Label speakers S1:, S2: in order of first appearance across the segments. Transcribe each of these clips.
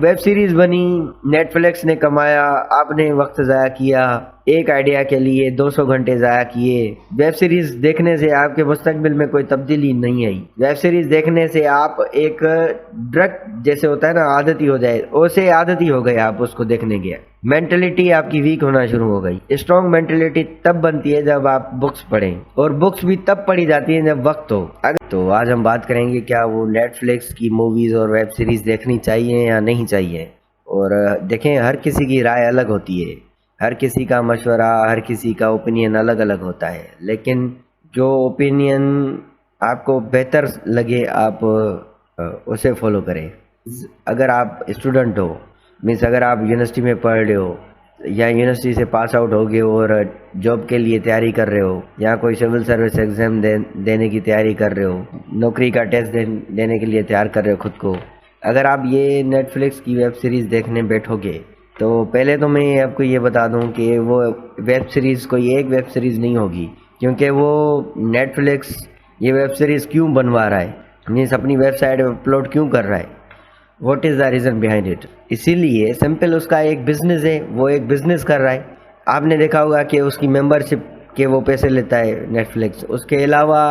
S1: Web series बनी, Netflix ने कमाया, आपने वक्त ज़ाया किया, एक आइडिया के लिए 200 घंटे ज़ाया किए। वेब सीरीज देखने से आपके मुस्तकबिल में कोई तब्दीली नहीं आई। वेब सीरीज देखने से आप एक ड्रग जैसे होता है ना, आदती हो जाए, वैसे आदती हो गए आप उसको देखने के। मेंटलिटी आपकी वीक होना शुरू हो गई। स्ट्रॉन्ग मेंटलिटी तब बनती है जब आप बुक्स पढ़ें, और बुक्स भी तब पढ़ी जाती है जब वक्त हो। तो आज हम बात करेंगे क्या वो नेटफ्लिक्स की मूवीज़ और वेब सीरीज़ देखनी चाहिए या नहीं चाहिए। और देखें, हर किसी की राय अलग होती है, हर किसी का मशवरा, हर किसी का ओपिनियन अलग अलग होता है। लेकिन जो ओपिनियन आपको बेहतर लगे आप उसे फॉलो करें। अगर आप स्टूडेंट हो, मीन्स अगर आप यूनिवर्सिटी में पढ़ रहे हो या यूनिवर्सिटी से पास आउट हो गए और जॉब के लिए तैयारी कर रहे हो, या कोई सिविल सर्विस एग्ज़ाम देने की तैयारी कर रहे हो, नौकरी का टेस्ट देने के लिए तैयार कर रहे हो खुद को, अगर आप ये नेटफ्लिक्स की वेब सीरीज़ देखने बैठोगे तो पहले तो मैं आपको ये बता दूं कि वो वेब सीरीज़ कोई एक वेब सीरीज़ नहीं होगी। क्योंकि वो नेटफ्लिक्स ये वेब सीरीज़ क्यों बनवा रहा है, मीन्स अपनी वेबसाइट पर अपलोड क्यों कर रहा है, what is the reason behind it. इसीलिए सिंपल उसका एक बिज़नेस है, वो एक बिज़नेस कर रहा है। आपने देखा होगा कि उसकी मेंबरशिप के वो पैसे लेता है नेटफ्लिक्स, उसके अलावा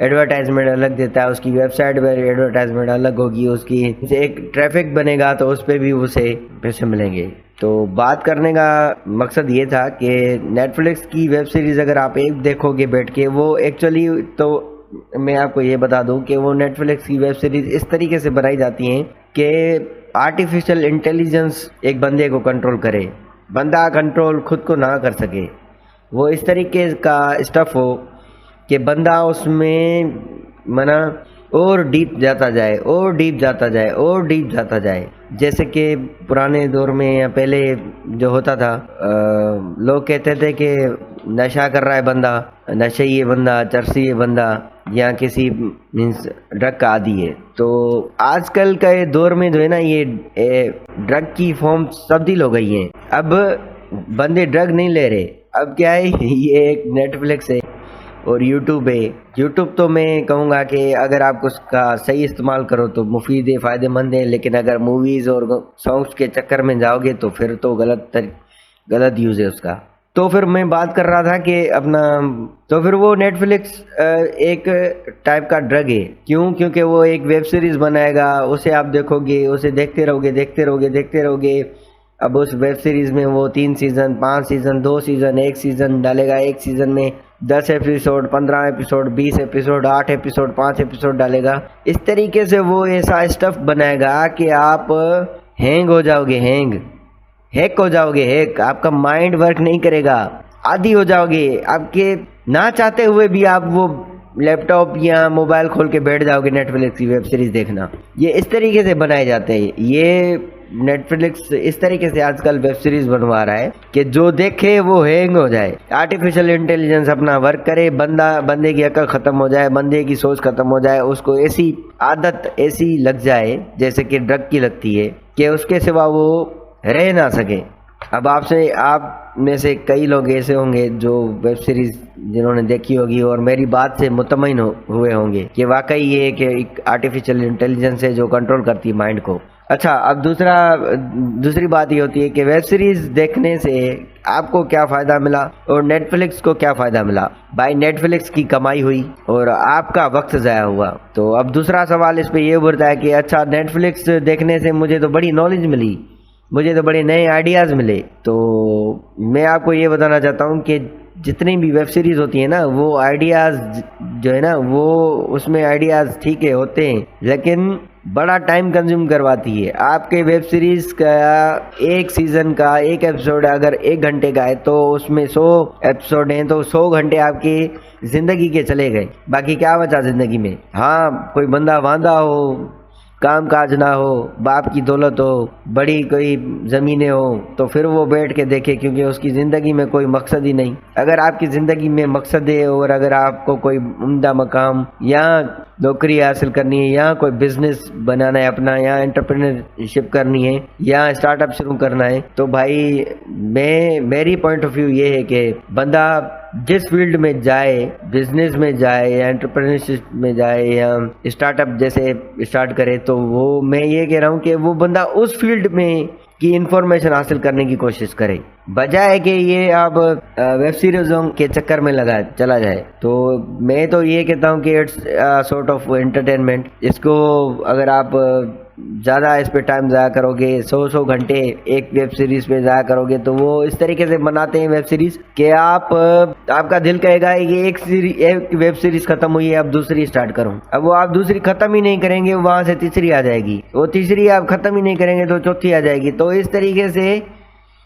S1: एडवर्टाइजमेंट अलग देता है, उसकी वेबसाइट पर एडवर्टाइजमेंट अलग होगी, उसकी एक ट्रैफिक बनेगा तो उस पर भी उसे पैसे मिलेंगे। तो बात करने का मकसद ये था कि नेटफ्लिक्स की वेब सीरीज़ अगर आप एक देखोगे बैठ के, वो एक्चुअली तो मैं आपको ये बता दूं कि वो नेटफ्लिक्स की वेब सीरीज़ इस तरीके से बनाई जाती हैं कि आर्टिफिशियल इंटेलिजेंस एक बंदे को कंट्रोल करे, बंदा कंट्रोल खुद को ना कर सके। वो इस तरीके का स्टफ़ हो कि बंदा उसमें मना और डीप जाता जाए, और डीप जाता जाए, और डीप जाता जाए। जैसे कि पुराने दौर में या पहले जो होता था, लोग कहते थे कि नशा कर रहा है बंदा, नशे ये बंदा, चरसी ये बंदा, या किसी मीन्स ड्रग का आदी है। तो आजकल का ये दौर में जो है ना, ये ड्रग की फॉर्म तब्दील हो गई है। अब बंदे ड्रग नहीं ले रहे, अब क्या है ये एक नेटफ्लिक्स है और यूट्यूब है। यूट्यूब तो मैं कहूँगा कि अगर आप उसका सही इस्तेमाल करो तो मुफीद है, फ़ायदेमंद है। लेकिन अगर मूवीज़ और सॉन्ग्स के चक्कर में जाओगे तो फिर तो गलत यूज़ है उसका। तो फिर मैं बात कर रहा था कि अपना, तो फिर वो नेटफ्लिक्स एक टाइप का ड्रग है। क्यों? क्योंकि वो एक वेब सीरीज़ बनाएगा, उसे आप देखोगे, उसे देखते रहोगे, देखते रहोगे, देखते रहोगे। अब उस वेब सीरीज़ में वो 3 सीज़न, 5 सीज़न, 2 सीज़न, 1 सीज़न डालेगा। एक सीज़न में 10 episode, 15 episode, 20 episode, 8 episode, 5 episode डालेगा। इस तरीके से वो ऐसा स्टफ़ बनाएगा कि आप हैंग हो जाओगे, हैक हो जाओगे, हैक। आपका माइंड वर्क नहीं करेगा, आदी हो जाओगे। आपके ना चाहते हुए भी आप वो लैपटॉप या मोबाइल खोल के बैठ जाओगे नेटफ्लिक्स की वेब सीरीज़ देखना। ये इस तरीके से बनाए जाते हैं। ये नेटफ्लिक्स इस तरीके से आजकल वेब सीरीज़ बनवा रहा है कि जो देखे वो हैंग हो जाए, आर्टिफिशियल इंटेलिजेंस अपना वर्क करे, बंदे की अकल ख़त्म हो जाए, बंदे की सोच ख़त्म हो जाए, उसको ऐसी आदत ऐसी लग जाए जैसे कि ड्रग की लगती है कि उसके सिवा वो रह ना सके। अब आप में से कई लोग ऐसे होंगे जो वेब सीरीज़ जिन्होंने देखी होगी और मेरी बात से मुतमईन हुए होंगे कि वाकई ये कि एक आर्टिफिशियल इंटेलिजेंस है जो कंट्रोल करती है माइंड को। अच्छा, अब दूसरी बात ये होती है कि वेब सीरीज़ देखने से आपको क्या फ़ायदा मिला और नेटफ्लिक्स को क्या फ़ायदा मिला। भाई, नेटफ्लिक्स की कमाई हुई और आपका वक्त ज़ाया हुआ। तो अब दूसरा सवाल इस पे ये उभरता है कि अच्छा, नेटफ्लिक्स देखने से मुझे तो बड़ी नॉलेज मिली, मुझे तो बड़े नए आइडियाज़ मिले। तो मैं आपको ये बताना चाहता हूँ कि जितनी भी वेब सीरीज़ होती है ना, वो आइडियाज़ जो है ना, वो उसमें आइडियाज़ ठीक है होते हैं, लेकिन बड़ा टाइम कंज्यूम करवाती है। आपके वेब सीरीज़ का एक सीज़न का एक एपिसोड अगर 1 घंटे का है तो उसमें 100 एपिसोड हैं, तो 100 घंटे आपकी ज़िंदगी के चले गए। बाकी क्या बचा ज़िंदगी में? हाँ, कोई बंदा वांदा हो, काम काज ना हो, बाप की दौलत हो, बड़ी कोई ज़मीनें हो, तो फिर वो बैठ के देखे, क्योंकि उसकी ज़िंदगी में कोई मकसद ही नहीं। अगर आपकी ज़िंदगी में मकसद है और अगर आपको कोई उम्दा मकाम या नौकरी हासिल करनी है या कोई बिज़नेस बनाना है अपना, या एंटरप्रेन्योरशिप करनी है या स्टार्टअप शुरू करना है, तो भाई मेरी पॉइंट ऑफ व्यू ये है कि बंदा जिस फील्ड में जाए, बिजनेस में जाए या एंटरप्रेन्योरशिप में जाए या स्टार्टअप जैसे स्टार्ट करे, तो वो मैं ये कह रहा हूँ कि वो बंदा उस फील्ड में की इंफॉर्मेशन हासिल करने की कोशिश करे, बजाय कि ये आप वेब सीरीजों के चक्कर में लगा चला जाए। तो मैं तो ये कहता हूँ कि इट्स सॉर्ट ऑफ एंटरटेनमेंट। इसको अगर आप ज़्यादा इस पे टाइम ज़ाया करोगे, 100 घंटे एक वेब सीरीज़ पे ज़ाया करोगे, तो वो इस तरीके से बनाते हैं वेब सीरीज़ कि आपका दिल कहेगा कि एक वेब सीरीज़ ख़त्म हुई है, अब दूसरी स्टार्ट करूँ। अब वो आप दूसरी ख़त्म ही नहीं करेंगे, वहाँ से तीसरी आ जाएगी, वो तीसरी आप ख़त्म ही नहीं करेंगे तो चौथी आ जाएगी। तो इस तरीके से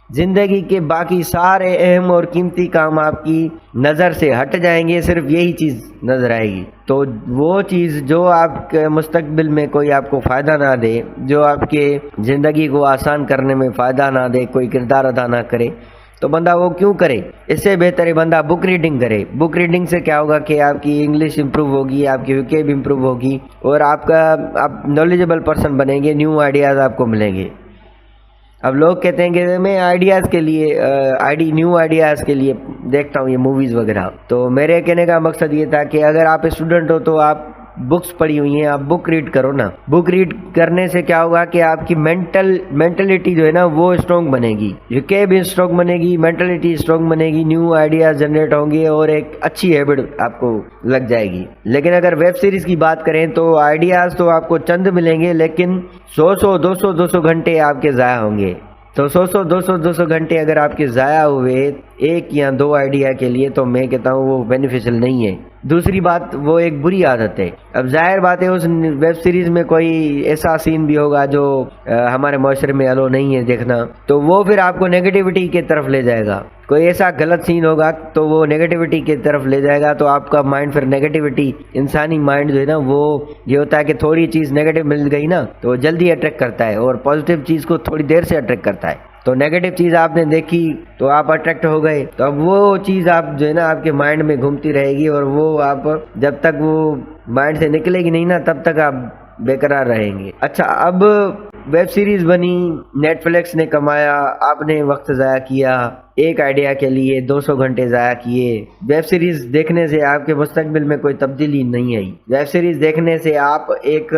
S1: जिंदगी के बाकी सारे अहम और कीमती काम आपकी नज़र से हट जाएंगे, सिर्फ यही चीज़ नज़र आएगी। तो वो चीज़ जो आपके मुस्तकबिल में कोई आपको फ़ायदा ना दे, जो आपके ज़िंदगी को आसान करने में फ़ायदा ना दे, कोई किरदार अदा ना करे, तो बंदा वो क्यों करे। इससे बेहतर है बंदा बुक रीडिंग करे। बुक रीडिंग से क्या होगा कि आपकी इंग्लिश इंप्रूव होगी, आपकी वीकेब इंप्रूव होगी और आप नॉलेजेबल पर्सन बनेंगे, न्यू आइडियाज़ आपको मिलेंगे। अब लोग कहते हैं कि मैं आइडियाज़ के लिए न्यू आइडियाज़ के लिए देखता हूँ ये मूवीज़ वगैरह। तो मेरे कहने का मकसद ये था कि अगर आप स्टूडेंट हो तो आप बुक्स पढ़ी हुई हैं, आप बुक रीड करो ना। बुक रीड करने से क्या होगा कि आपकी मेंटलिटी जो है ना वो स्ट्रॉन्ग बनेगी, यूकेब स्ट्रॉन्ग बनेगी, मेंटलिटी स्ट्रॉन्ग बनेगी, न्यू आइडियाज जनरेट होंगे और एक अच्छी हैबिट आपको लग जाएगी। लेकिन अगर वेब सीरीज की बात करें तो आइडियाज तो आपको चंद मिलेंगे, लेकिन 200 घंटे आपके ज़ाया होंगे। तो 200 घंटे अगर आपके ज़ाया हुए एक या दो आइडिया के लिए, तो मैं कहता हूँ वो बेनिफिशियल नहीं है। दूसरी बात, वो एक बुरी आदत है। अब जाहिर बात है उस वेब सीरीज़ में कोई ऐसा सीन भी होगा जो हमारे माशरे में अलो नहीं है देखना, तो वो फिर आपको नेगेटिविटी की तरफ ले जाएगा। कोई ऐसा गलत सीन होगा तो वो नेगेटिविटी की तरफ ले जाएगा, तो आपका माइंड फिर नेगेटिविटी, इंसानी माइंड जो है ना वो ये होता है कि थोड़ी चीज़ नेगेटिव मिल गई ना तो जल्दी अट्रैक्ट करता है और पॉजिटिव चीज़ को थोड़ी देर से अट्रैक्ट करता है। तो नेगेटिव चीज़ आपने देखी तो आप अट्रैक्ट हो गए, तो अब वो चीज़ आप जो है ना आपके माइंड में घूमती रहेगी और वो आप जब तक वो माइंड से निकलेगी नहीं ना तब तक आप बेकरार रहेंगे। अच्छा, अब वेब सीरीज बनी, नेटफ्लिक्स ने कमाया, आपने वक्त ज़ाया किया, एक आइडिया के लिए 200 घंटे ज़ाया किए। वेब सीरीज देखने से आपके मुस्तकबिल में कोई तब्दीली नहीं आई। वेब सीरीज देखने से आप एक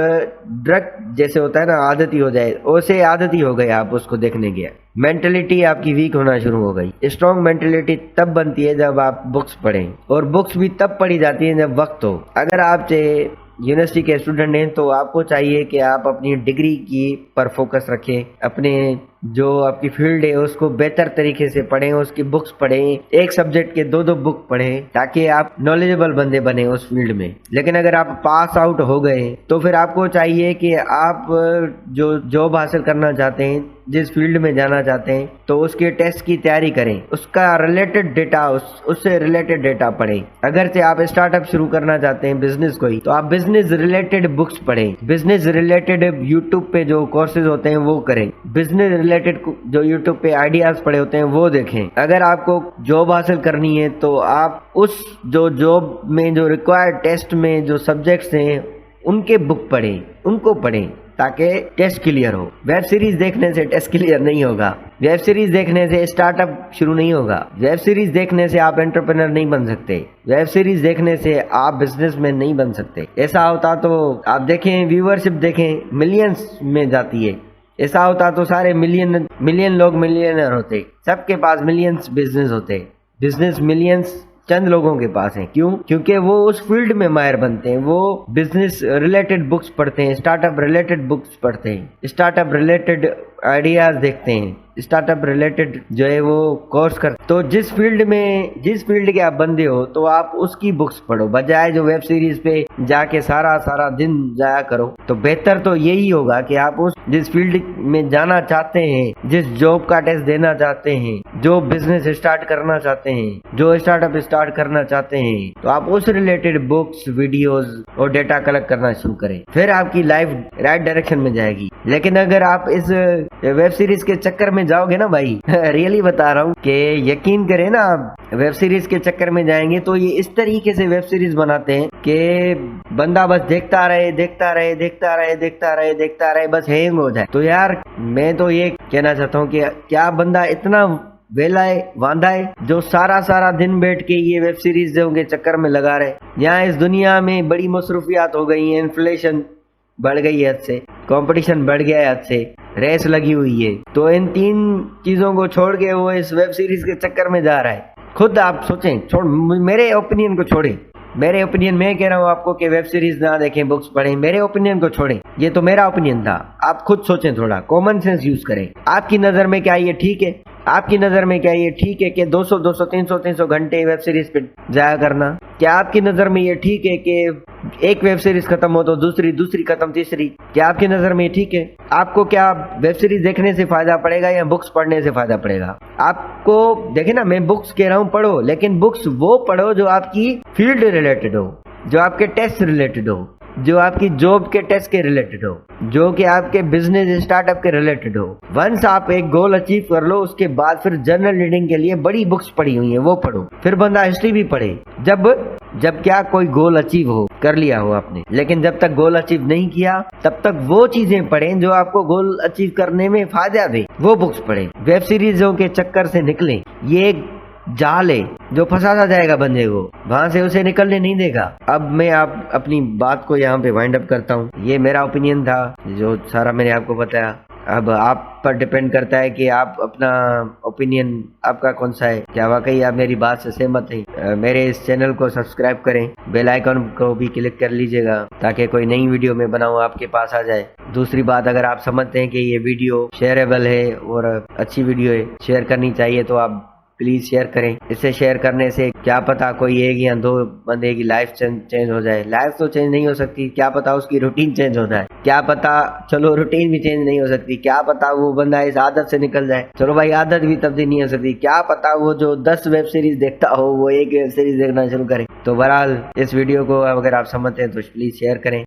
S1: ड्रग जैसे होता है ना आदती हो जाए, वैसे आदती हो गए आप उसको देखने के। मेंटलिटी आपकी वीक होना शुरू हो गई। स्ट्रॉन्ग मेंटलिटी तब बनती है जब आप बुक्स पढ़ें, और बुक्स भी तब पढ़ी जाती है जब वक्त हो। अगर आप चाहे यूनिवर्सिटी के स्टूडेंट हैं तो आपको चाहिए कि आप अपनी डिग्री की पर फोकस रखें, अपने जो आपकी फील्ड है उसको बेहतर तरीके से पढ़ें, उसकी बुक्स पढ़ें, एक सब्जेक्ट के 2 बुक पढ़ें ताकि आप नॉलेजेबल बंदे बने उस फील्ड में। लेकिन अगर आप पास आउट हो गए तो फिर आपको चाहिए कि आप जो जॉब हासिल करना चाहते हैं, जिस फील्ड में जाना चाहते हैं, तो उसके टेस्ट की तैयारी करें, उसका रिलेटेड डेटा, उससे रिलेटेड डेटा पढ़ें। अगर से आप स्टार्टअप शुरू करना चाहते हैं बिजनेस को ही, तो आप बिजनेस रिलेटेड बुक्स पढ़ें, बिजनेस रिलेटेड यूट्यूब पे जो कोर्सेज होते हैं वो करें, बिजनेस रिलेटेड जो यूट्यूब पे आइडियाज पड़े होते हैं वो देखें। अगर आपको जॉब हासिल करनी है तो आप उस जो जॉब में जो रिक्वायर्ड टेस्ट में जो सब्जेक्ट्स हैं उनके बुक पढ़ें, उनको पढ़ें ताकि टेस्ट क्लियर हो। वेब सीरीज देखने से टेस्ट क्लियर नहीं होगा, वेब सीरीज देखने से स्टार्टअप शुरू नहीं होगा, वेब सीरीज देखने से आप एंटरप्रेन्योर नहीं बन सकते, वेब सीरीज देखने से आप बिजनेसमैन नहीं बन सकते। ऐसा होता तो आप देखें, व्यूअरशिप देखें मिलियंस में जाती है। ऐसा होता तो सारे मिलियन लोग मिलियनर होते, सबके पास मिलियंस बिजनेस होते। बिजनेस मिलियंस चंद लोगों के पास हैं। क्यों? क्योंकि वो उस फील्ड में माहिर बनते हैं, वो बिजनेस रिलेटेड बुक्स पढ़ते हैं, स्टार्टअप रिलेटेड बुक्स पढ़ते हैं, स्टार्टअप रिलेटेड आइडियाज देखते हैं, स्टार्टअप रिलेटेड जो है वो कोर्स कर। तो जिस फील्ड के आप बंदे हो तो आप उसकी बुक्स पढ़ो, बजाय जो वेब सीरीज पे जाके सारा दिन जाया करो। तो बेहतर तो यही होगा कि आप उस जिस फील्ड में जाना चाहते हैं, जिस जॉब का टेस्ट देना चाहते हैं, जो बिजनेस स्टार्ट करना चाहते हैं, जो स्टार्टअप स्टार्ट करना चाहते हैं, तो आप उस रिलेटेड बुक्स, वीडियोस और डेटा कलेक्ट करना शुरू करें, फिर आपकी लाइफ राइट डायरेक्शन में जाएगी। लेकिन अगर आप इस वेब सीरीज के चक्कर में जाओगे ना भाई, रियली बता रहा हूँ कि यकीन करें ना, आप वेब सीरीज के चक्कर में जाएंगे तो ये इस तरीके से वेब सीरीज बनाते हैं कि बंदा बस देखता रहे, बस हैंग हो जाए। तो यार मैं तो ये कहना चाहता हूँ कि क्या बंदा इतना वेला है, वांधा है, जो सारा दिन बैठ के ये वेब सीरीजों के चक्कर में लगा रहे। यहाँ इस दुनिया में बड़ी मसरूफियात हो गई है, इन्फ्लेशन बढ़ गई है हद से, कंपटीशन बढ़ गया है हद से, रेस लगी हुई है। तो इन 3 चीजों को छोड़ के वो इस वेब सीरीज के चक्कर में जा रहा है। खुद आप सोचें, छोड़ मेरे ओपिनियन को छोड़ें, मेरे ओपिनियन मैं कह रहा हूँ आपको कि वेब सीरीज ना देखें, बुक्स पढ़ें, मेरे ओपिनियन को छोड़ें। ये तो मेरा ओपिनियन था, आप खुद सोचें, थोड़ा कॉमन सेंस यूज करें। आपकी नजर में क्या ये ठीक है? आपकी नजर में क्या ये ठीक है कि 200 300 घंटे वेब सीरीज पे जाया करना? क्या आपकी नजर में ये ठीक है कि एक वेब सीरीज खत्म हो तो दूसरी खत्म, तीसरी? क्या आपकी नजर में ये ठीक है? आपको क्या वेब सीरीज देखने से फायदा पड़ेगा या बुक्स पढ़ने से फायदा पड़ेगा? आपको देखे ना, मैं बुक्स कह रहा हूँ पढ़ो, लेकिन बुक्स वो पढ़ो जो आपकी फील्ड रिलेटेड हो, जो आपके टेस्ट रिलेटेड हो, जो आपकी जॉब के टेस्ट के रिलेटेड हो, जो कि आपके बिजनेस स्टार्टअप के रिलेटेड हो। वंस आप एक गोल अचीव कर लो, उसके बाद फिर जनरल रीडिंग के लिए बड़ी बुक्स पढ़ी हुई हैं, वो पढ़ो। फिर बंदा हिस्ट्री भी पढ़े, जब क्या कोई गोल अचीव हो, कर लिया हो आपने। लेकिन जब तक गोल अचीव नहीं किया, तब तक वो चीजें पढ़ें जो आपको गोल अचीव करने में फायदा दे, वो बुक्स पढ़ें। वेब सीरीजों के चक्कर से निकलें। ये एक जाल है जो फंसाता जाएगा बंदे को, वहां से उसे निकलने नहीं देगा। अब मैं आप अपनी बात को यहाँ पे वाइंड अप करता हूँ। ये मेरा ओपिनियन था जो सारा मैंने आपको बताया। अब आप पर डिपेंड करता है कि आप अपना ओपिनियन आपका कौन सा है। क्या वाकई आप मेरी बात से सहमत हैं? मेरे इस चैनल को सब्सक्राइब करें, बेल आइकन को भी क्लिक कर लीजिएगा ताकि कोई नई वीडियो में बनाऊं आपके पास आ जाए। दूसरी बात, अगर आप समझते हैं कि ये वीडियो शेयरेबल है और अच्छी वीडियो है, शेयर करनी चाहिए, तो आप प्लीज शेयर करें। इसे शेयर करने से क्या पता कोई 1 या 2 बंदे की लाइफ चेंज हो जाए। लाइफ तो चेंज नहीं हो सकती, क्या पता उसकी रूटीन चेंज हो जाए। क्या पता, चलो रूटीन भी चेंज नहीं हो सकती, क्या पता वो बंदा इस आदत से निकल जाए। चलो भाई, आदत भी तब्दील नहीं हो सकती। क्या पता वो जो 10 वेब सीरीज देखता हो, वो एक वेब सीरीज देखना शुरू करे। तो बहरहाल इस वीडियो को अगर आप समझते हैं तो प्लीज शेयर करें।